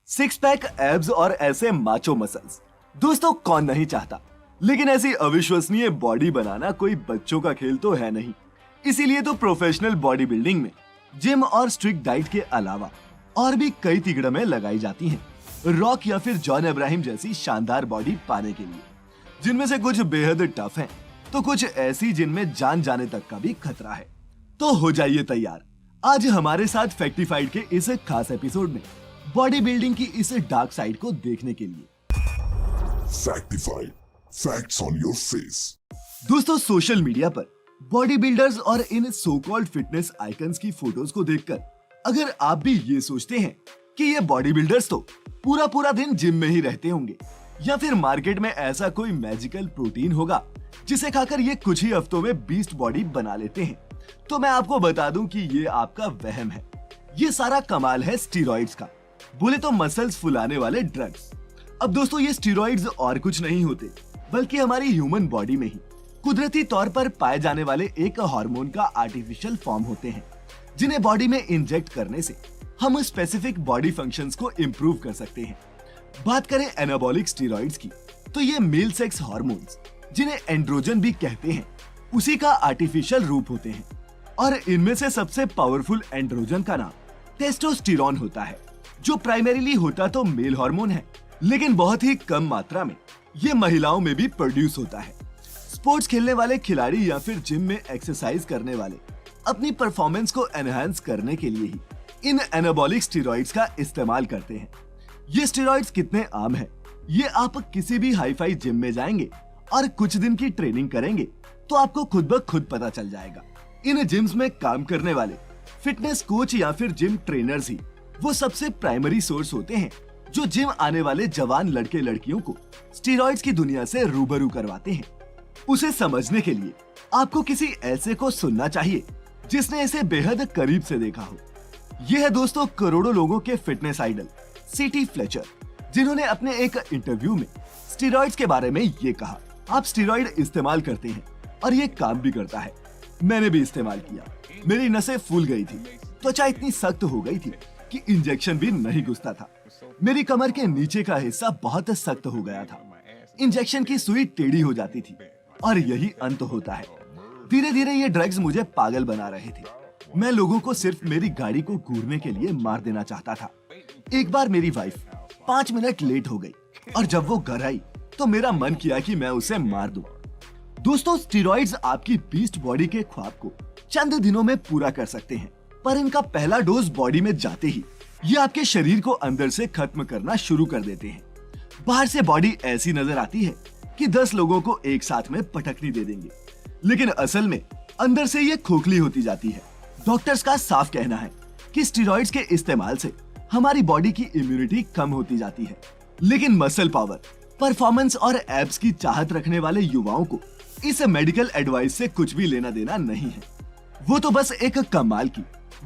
Six pack, abs और ऐसे macho muscles दोस्तों कौन नहीं चाहता। लेकिन ऐसी अविश्वसनीय बॉडी बनाना कोई बच्चों का खेल तो है नहीं। इसीलिए तो प्रोफेशनल बॉडी बिल्डिंग में जिम और स्ट्रिक्ट डाइट के अलावा और भी कई तिगड़में लगाई जाती हैं रॉक या फिर जॉन अब्राहम जैसी शानदार बॉडी पाने के लिए, जिनमें से कुछ बेहद टफ हैं, तो कुछ ऐसी जिनमें जान जाने तक का भी खतरा है। तो हो जाइए तैयार आज हमारे साथ फैक्टिफाइड के इस खास एपिसोड में बॉडी बिल्डिंग की इस डार्क साइड को देखने के लिए। फैक्टिफाइड, फैक्ट्स ऑन योर फेस। दोस्तों, सोशल मीडिया पर बॉडी बिल्डर्स और इन सो कॉल्ड फिटनेस आइकन्स की फोटोज को देखकर अगर आप भी ये सोचते हैं कि ये बॉडी बिल्डर्स तो पूरा पूरा दिन जिम में ही रहते होंगे या फिर मार्केट में ऐसा कोई मैजिकल प्रोटीन होगा जिसे खाकर ये कुछ ही हफ्तों में बीस्ट बॉडी बना लेते हैं, तो मैं आपको बता दूं कि ये आपका वहम है। ये सारा कमाल है स्टीरॉइड्स का, बोले तो मसल्स फुलाने वाले ड्रग्स। अब दोस्तों, ये स्टीरॉइड्स और कुछ नहीं होते बल्कि हमारी ह्यूमन बॉडी में ही कुदरती तौर पर पाए जाने वाले एक हार्मोन का आर्टिफिशियल फॉर्म होते हैं, जिन्हें बॉडी में इंजेक्ट करने से हम स्पेसिफिक बॉडी फंक्शंस को इंप्रूव कर सकते हैं। बात करें एनाबॉलिक स्टीरॉइड्स की, तो ये मेल सेक्स हार्मोन्स, जिन्हें एंड्रोजन भी कहते हैं, उसी का आर्टिफिशियल रूप होते हैं। और इनमें से सबसे पावरफुल एंड्रोजन का नाम टेस्टोस्टेरोन होता है, जो प्राइमरीली होता तो मेल हार्मोन है, लेकिन बहुत ही कम मात्रा में ये महिलाओं में भी प्रोड्यूस होता है। स्पोर्ट्स खेलने वाले खिलाड़ी या फिर जिम में एक्सरसाइज करने वाले अपनी परफॉर्मेंस को एनहांस करने के लिए ही इन एनाबॉलिक स्टेरॉइड्स का इस्तेमाल करते हैं। ये स्टेरॉइड्स कितने आम हैं, ये आप किसी भी हाई फाई जिम में जाएंगे और कुछ दिन की ट्रेनिंग करेंगे तो आपको खुद ब खुद पता चल जाएगा। इन जिम्स में काम करने वाले फिटनेस कोच या फिर जिम ट्रेनर्स ही वो सबसे प्राइमरी सोर्स होते हैं जो जिम आने वाले जवान लड़के लड़कियों को स्टेरॉइड्स की दुनिया से रूबरू करवाते हैं। उसे समझने के लिए आपको किसी ऐसे को सुनना चाहिए जिसने इसे बेहद करीब से देखा हो। यह है दोस्तों करोड़ों लोगों के फिटनेस आइडल सीटी फ्लेचर, जिन्होंने अपने एक इंटरव्यू में स्टेरॉइड्स के बारे में ये कहा, आप स्टेरॉइड इस्तेमाल करते हैं और ये काम भी करता है। मैंने भी इस्तेमाल किया, मेरी नसें फूल गई थी, त्वचा इतनी सख्त हो गई थी कि इंजेक्शन भी नहीं घुसता था। मेरी कमर के नीचे का हिस्सा बहुत सख्त हो गया था, इंजेक्शन की सुई टेढ़ी हो जाती थी और यही अंत होता है। धीरे धीरे ये ड्रग्स मुझे पागल बना रहे थे। मैं लोगों को सिर्फ मेरी गाड़ी को घूरने के लिए मार देना चाहता था। एक बार मेरी वाइफ 5 मिनट लेट हो गई और जब वो घर आई तो मेरा मन किया कि मैं उसे मार दूं। दोस्तों, स्टेरॉइड्स आपकी बीस्ट बॉडी के ख्वाब को चंद दिनों में पूरा कर सकते हैं, पर इनका पहला डोज बॉडी में जाते ही ये आपके शरीर को अंदर से खत्म करना शुरू कर देते हैं। बाहर से बॉडी ऐसी नजर आती है कि 10 लोगों को एक साथ में पटकनी दे देंगे, लेकिन असल में अंदर से ये खोखली होती जाती है। डॉक्टर्स का साफ कहना है कि स्टेरॉइड्स के इस्तेमाल से हमारी बॉडी की इम्यूनिटी कम होती जाती है, लेकिन मसल पावर, परफॉर्मेंस और एब्स की चाहत रखने वाले युवाओं को इस मेडिकल एडवाइस से कुछ भी लेना देना नहीं है। वो तो बस एक कमाल की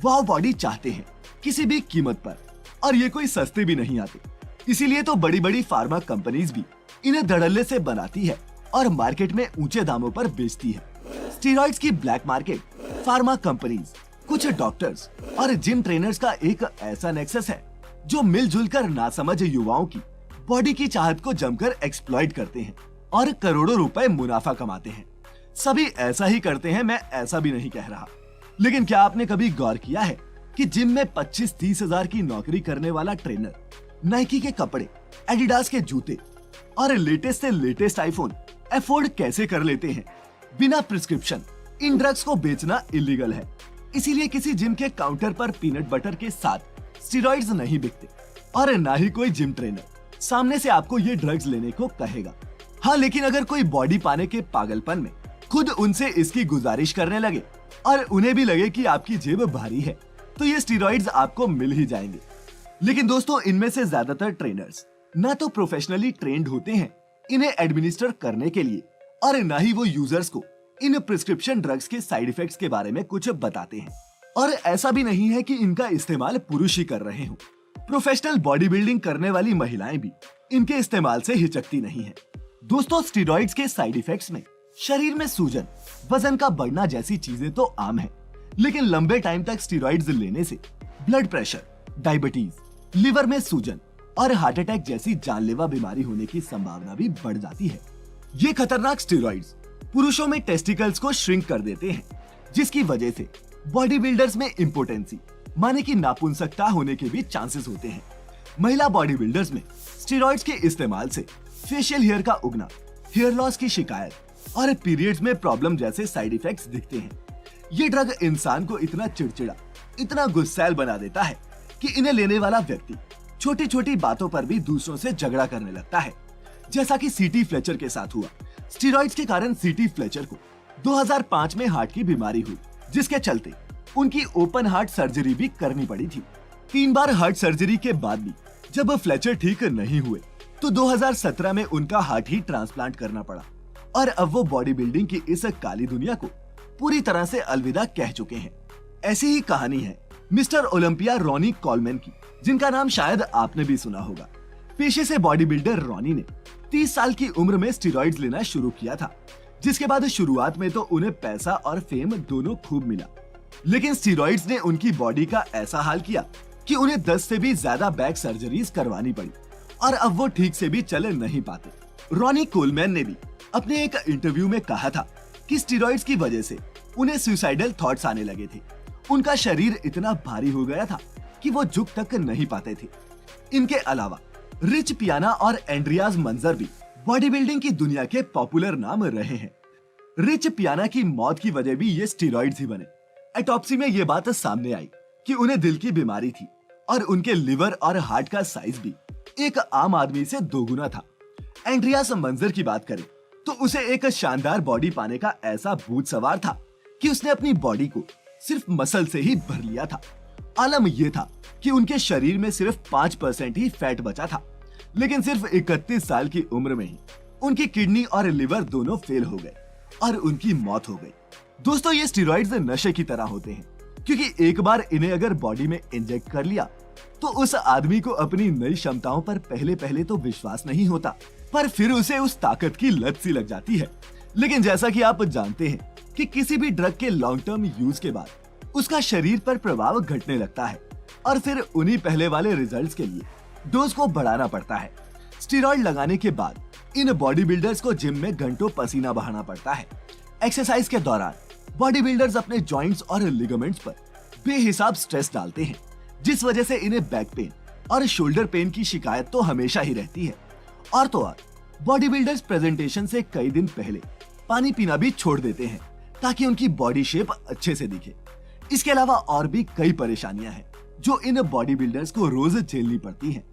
वाव बॉडी चाहते हैं किसी भी कीमत पर, और ये कोई सस्ते भी नहीं आते। इसीलिए तो बड़ी बड़ी फार्मा कंपनीज भी इन्हें धड़ल्ले से बनाती है और मार्केट में ऊंचे दामों पर बेचती है। स्टेरॉइड्स की ब्लैक मार्केट, फार्मा कंपनीज, कुछ डॉक्टर्स और जिम ट्रेनर्स का एक ऐसा नेक्सस है जो मिलजुल कर नासमझ युवाओं की बॉडी की चाहत को जमकर एक्सप्लॉइट करते हैं और करोड़ों रुपए मुनाफा कमाते हैं। सभी ऐसा ही करते हैं, मैं ऐसा भी नहीं कह रहा, लेकिन क्या आपने कभी गौर किया है कि जिम में 25-30 हजार की नौकरी करने वाला ट्रेनर नाइकी के कपड़े, एडिडास के जूते और लेटेस्ट से लेटेस्ट आईफोन अफोर्ड कैसे कर लेते हैं? बिना प्रिस्क्रिप्शन इन ड्रग्स को बेचना इलीगल है, इसीलिए किसी जिम के काउंटर पर पीनट बटर के साथ स्टेरॉइड्स नहीं बिकते और ना ही कोई जिम ट्रेनर सामने से आपको ये ड्रग्स लेने को कहेगा। हाँ, लेकिन अगर कोई बॉडी पाने के पागलपन में खुद उनसे इसकी गुजारिश करने लगे और उन्हें भी लगे कि आपकी जेब भारी है, तो ये स्टेरॉइड्स आपको मिल ही जाएंगे। लेकिन दोस्तों, इनमें से ज्यादातर ट्रेनर्स ना तो प्रोफेशनली ट्रेंड होते हैं इन्हें एडमिनिस्टर करने के लिए, और ना ही वो यूजर्स को इन प्रिस्क्रिप्शन ड्रग्स के साइड इफेक्ट्स के बारे में कुछ बताते हैं। और ऐसा भी नहीं है कि इनका इस्तेमाल पुरुष ही कर रहे हो। प्रोफेशनल बॉडी बिल्डिंग करने वाली महिलाएं भी इनके इस्तेमाल से हिचकती नहीं है। दोस्तों, स्टेरॉइड्स के साइड इफेक्ट्स में शरीर में सूजन, वजन का बढ़ना जैसी चीजें तो आम है, लेकिन लंबे टाइम तक स्टेरॉइड्स लेने से ब्लड प्रेशर, डायबिटीज, लिवर में सूजन और हार्ट अटैक जैसी जानलेवा बीमारी होने की संभावना भी बढ़ जाती है। ये खतरनाक स्टेरॉइड्स पुरुषों में टेस्टिकल्स को श्रिंक कर देते हैं, जिसकी वजह से बॉडी बिल्डर्स में इम्पोटेंसी माने की नापुंसकता होने के भी चांसेस होते हैं। महिला बॉडी बिल्डर्स में स्टेरॉइड्स के इस्तेमाल से फेशियल हेयर का उगना, हेयर लॉस की शिकायत और पीरियड्स में प्रॉब्लम जैसे साइड इफेक्ट्स दिखते हैं। ये ड्रग इंसान को इतना चिड़चिड़ा, इतना गुस्सैल बना देता है कि इन्हें लेने वाला व्यक्ति छोटी छोटी बातों पर भी दूसरों से झगड़ा करने लगता है, जैसा कि सीटी फ्लेचर के साथ हुआ। स्टेरॉइड्स के कारण सीटी फ्लेचर को 2005 में हार्ट की बीमारी हुई, जिसके चलते उनकी ओपन हार्ट सर्जरी भी करनी पड़ी थी। 3 बार हार्ट सर्जरी के बाद भी जब फ्लेचर ठीक नहीं हुए तो 2017 में उनका हार्ट ही ट्रांसप्लांट करना पड़ा और अब वो बॉडी बिल्डिंग की इस काली दुनिया को पूरी तरह से अलविदा कह चुके हैं। ऐसी ही कहानी है मिस्टर ओलंपिया रॉनी कोलमैन की, जिनका नाम शायद आपने भी सुना होगा। पेशे से बॉडी बिल्डर रॉनी ने 30 साल की उम्र में स्टेरॉइड्स लेना शुरू किया था, जिसके बाद शुरुआत में तो उन्हें पैसा और फेम दोनों खूब मिला, लेकिन स्टेरॉइड्स ने उनकी बॉडी का ऐसा हाल किया कि उन्हें 10 से भी ज्यादा बैक सर्जरीज करवानी पड़ी और अब वो ठीक से भी चल नहीं पाते। रॉनी कोलमैन ने भी अपने एक इंटरव्यू में कहा था कि स्टेरॉइड्स की वजह से उन्हें सुसाइडल थॉट्स आने लगे थे। उनका शरीर इतना भारी हो गया था कि वो झुक तक नहीं पाते थे। इनके अलावा रिच पियाना और एंड्रियाज मंजर भी बॉडी बिल्डिंग की दुनिया के पॉपुलर नाम रहे हैं। रिच पियाना की मौत की वजह भी ये स्टेरॉइड्स ही बने। ऑटोप्सी में ये बात सामने आई कि उन्हें दिल की बीमारी थी और उनके लिवर और हार्ट का साइज भी एक आम आदमी से 2 गुना था। एंड्रियास मंजर की बात करें तो उसे एक शानदार बॉडी पाने का ऐसा भूत सवार था कि उसने अपनी बॉडी को सिर्फ मसल से ही भर लिया था। आलम यह था कि उनके शरीर में सिर्फ 5% ही फैट बचा था, लेकिन सिर्फ 31 साल की उम्र में ही उनकी किडनी और लिवर दोनों फेल हो गए और उनकी मौत हो गई। दोस्तों, ये स्टेरॉइड्स नशे की तरह होते हैं, क्योंकि एक बार इन्हें अगर बॉडी में इंजेक्ट कर लिया तो उस आदमी को अपनी नई क्षमताओं पर पहले तो विश्वास नहीं होता, पर फिर उसे उस ताकत की लत सी लग जाती है। लेकिन जैसा कि आप जानते हैं कि किसी भी ड्रग के लॉन्ग टर्म यूज के बाद उसका शरीर पर प्रभाव घटने लगता है और फिर उन्हीं पहले वाले रिजल्ट्स के लिए डोज को बढ़ाना पड़ता है। स्टेरॉइड लगाने के बाद इन बॉडी बिल्डर्स को जिम में घंटों पसीना बहाना पड़ता है। एक्सरसाइज के दौरान बॉडी बिल्डर्स अपने जॉइंट्स और लिगामेंट्स पर बेहिसाब स्ट्रेस डालते हैं, जिस वजह से इन्हें बैक पेन और शोल्डर पेन की शिकायत तो हमेशा ही रहती है। और तो और बॉडी बिल्डर्स प्रेजेंटेशन से कई दिन पहले पानी पीना भी छोड़ देते हैं ताकि उनकी बॉडी शेप अच्छे से दिखे। इसके अलावा और भी कई परेशानियां हैं जो इन बॉडी बिल्डर्स को रोज झेलनी पड़ती हैं,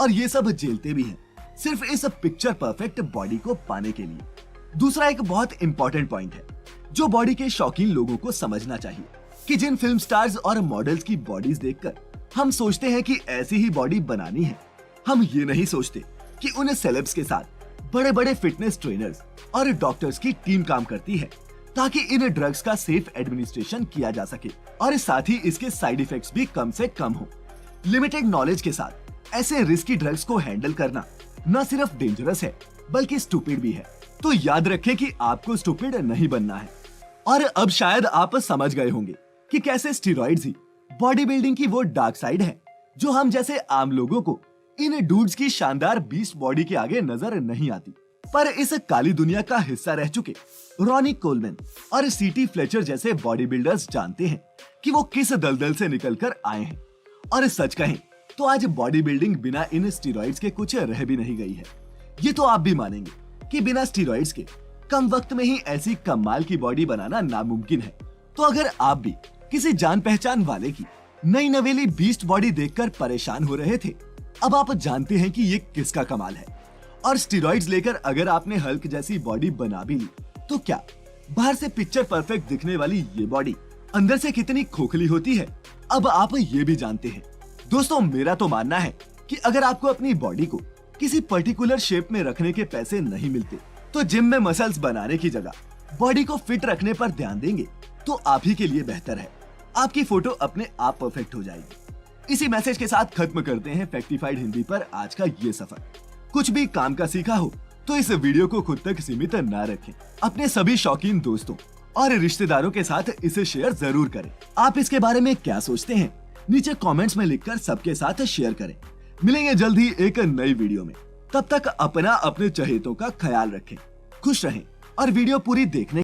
और ये सब झेलते भी हैं सिर्फ इस पिक्चर परफेक्ट बॉडी को पाने के लिए। दूसरा एक बहुत इंपॉर्टेंट पॉइंट है जो बॉडी के शौकीन लोगों को समझना चाहिए कि जिन फिल्म स्टार्स और मॉडल्स की बॉडीज देखकर हम सोचते हैं कि ऐसी ही बॉडी बनानी है, हम ये नहीं सोचते कि उन सेलेब्स के साथ बड़े बड़े फिटनेस ट्रेनर्स और डॉक्टर्स की टीम काम करती है ताकि इन ड्रग्स का सेफ एडमिनिस्ट्रेशन किया जा सके और साथ ही इसके साइड इफेक्ट्स भी कम से कम हो। लिमिटेड नॉलेज के साथ ऐसे रिस्की ड्रग्स को हैंडल करना न सिर्फ डेंजरस है बल्कि स्टूपिड भी है। तो याद रखें कि आपको स्टूपिड नहीं बनना है। और अब शायद आप समझ गए होंगे कि कैसे स्टेरॉइड्स ही बॉडी बिल्डिंग की वो डार्क साइड है जो हम जैसे आम लोगों को इन डूड्स की शानदार बीस्ट बॉडी के आगे नजर नहीं आती। पर इस काली दुनिया का हिस्सा रह चुके रॉनी कोलमैन और सीटी फ्लेचर जैसे बॉडी बिल्डर्स जानते हैं कि वो किस दलदल से निकलकर आए हैं। और सच कहें तो आज बॉडी बिल्डिंग बिना इन स्टेरॉइड्स के कुछ रह भी नहीं गई है। ये तो आप भी मानेंगे कि बिना स्टेरॉइड्स के कम वक्त में ही ऐसी कमाल की बॉडी बनाना नामुमकिन है। तो अगर आप भी किसी जान पहचान वाले की नई नवेली बीस्ट बॉडी देखकर परेशान हो रहे थे, अब आप जानते हैं कि ये किसका कमाल है। और स्टेरॉइड्स लेकर अगर आपने हल्क जैसी बॉडी बना भी ली तो क्या बाहर से पिक्चर परफेक्ट दिखने वाली ये बॉडी अंदर से कितनी खोखली होती है, अब आप ये भी जानते हैं। दोस्तों, मेरा तो मानना है कि अगर आपको अपनी बॉडी को किसी पर्टिकुलर शेप में रखने के पैसे नहीं मिलते तो जिम में मसल्स बनाने की जगह बॉडी को फिट रखने पर ध्यान देंगे तो आप ही के लिए बेहतर है। आपकी फोटो अपने आप परफेक्ट हो जाएगी। इसी मैसेज के साथ खत्म करते हैं फैक्टिफाइड हिंदी पर आज का ये सफर। कुछ भी काम का सीखा हो तो इस वीडियो को खुद तक सीमित ना रखें, अपने सभी शौकीन दोस्तों और रिश्तेदारों के साथ इसे शेयर जरूर करें। आप इसके बारे में क्या सोचते हैं नीचे कमेंट्स में लिखकर सबके साथ शेयर करें। मिलेंगे जल्द ही एक नई वीडियो में। तब तक अपना अपने चहेतों का ख्याल रखें, खुश रहें और वीडियो पूरी देखने